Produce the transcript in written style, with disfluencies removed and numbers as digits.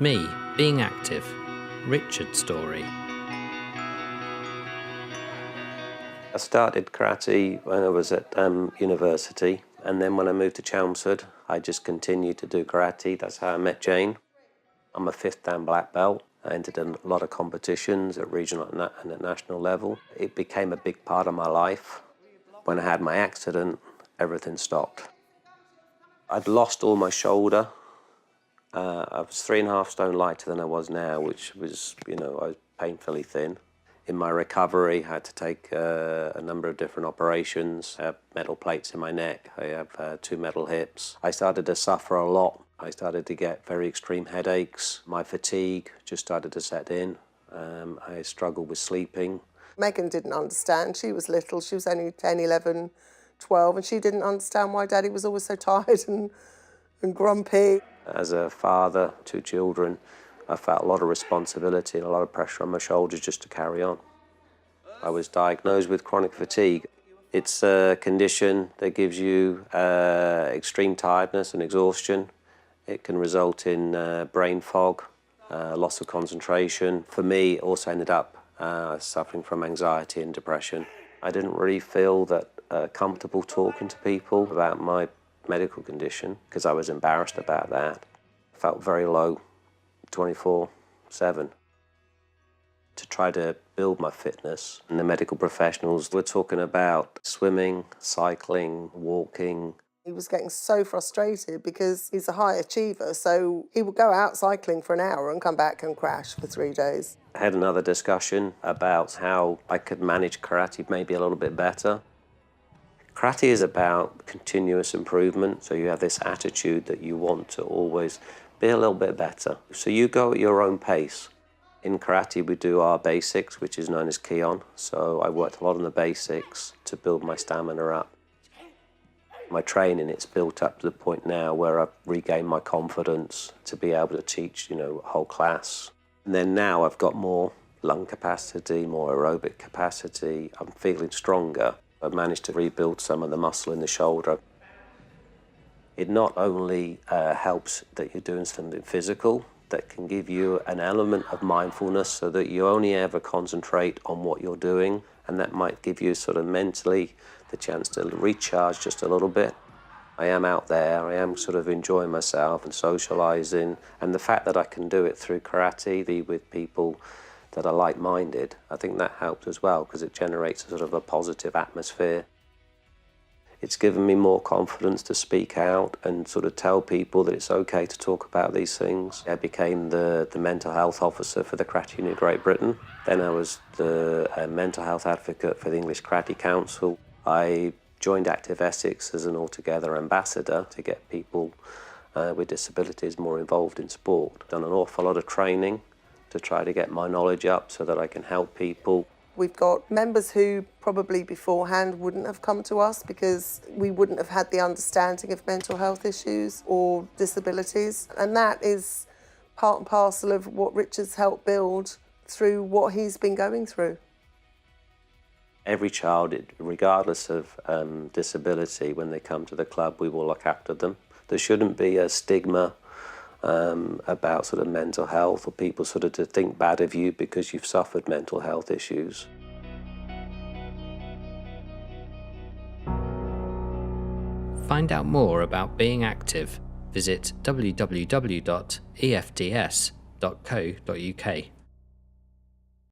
Me, being active. Richard's story. I started karate when I was at university, and then when I moved to Chelmsford, I just continued to do karate. That's how I met Jane. I'm a 5th Dan black belt. I entered in a lot of competitions at regional and at national level. It became a big part of my life. When I had my accident, everything stopped. I'd lost all my shoulder. I was 3.5 stone lighter than I was now, which was, I was painfully thin. In my recovery, I had to take a number of different operations. I have metal plates in my neck. I have 2 metal hips. I started to suffer a lot. I started to get very extreme headaches. My fatigue just started to set in. I struggled with sleeping. Megan didn't understand. She was little. She was only 10, 11, 12, and she didn't understand why Daddy was always so tired and grumpy. As a father, 2 children, I felt a lot of responsibility and a lot of pressure on my shoulders just to carry on. I was diagnosed with chronic fatigue. It's a condition that gives you extreme tiredness and exhaustion. It can result in brain fog, loss of concentration. For me, it also ended up suffering from anxiety and depression. I didn't really feel that comfortable talking to people about my medical condition because I was embarrassed about that. I felt very low 24/7. To try to build my fitness, and the medical professionals were talking about swimming, cycling, walking. He was getting so frustrated because he's a high achiever, so he would go out cycling for an hour and come back and crash for 3 days. I had another discussion about how I could manage karate maybe a little bit better. Karate is about continuous improvement, so you have this attitude that you want to always be a little bit better. So you go at your own pace. In karate, we do our basics, which is known as Kion. So I worked a lot on the basics to build my stamina up. My training, it's built up to the point now where I've regained my confidence to be able to teach, a whole class. And then now I've got more lung capacity, more aerobic capacity. I'm feeling stronger. I've managed to rebuild some of the muscle in the shoulder. It not only helps that you're doing something physical that can give you an element of mindfulness so that you only ever concentrate on what you're doing, and that might give you sort of mentally the chance to recharge just a little bit. I am out there, I am sort of enjoying myself and socializing, and the fact that I can do it through karate, be with people that are like-minded, I think that helps as well because it generates a sort of a positive atmosphere. It's given me more confidence to speak out and sort of tell people that it's okay to talk about these things. I became the mental health officer for the Karate Union of Great Britain. Then I was the mental health advocate for the English Karate Council. I joined Active Essex as an altogether ambassador to get people with disabilities more involved in sport. Done an awful lot of training to try to get my knowledge up so that I can help people. We've got members who probably beforehand wouldn't have come to us because we wouldn't have had the understanding of mental health issues or disabilities. And that is part and parcel of what Richard's helped build through what he's been going through. Every child, regardless of disability, when they come to the club, we will look after them. There shouldn't be a stigma about sort of mental health or people sort of to think bad of you because you've suffered mental health issues. Find out more about being active, visit www.efds.co.uk.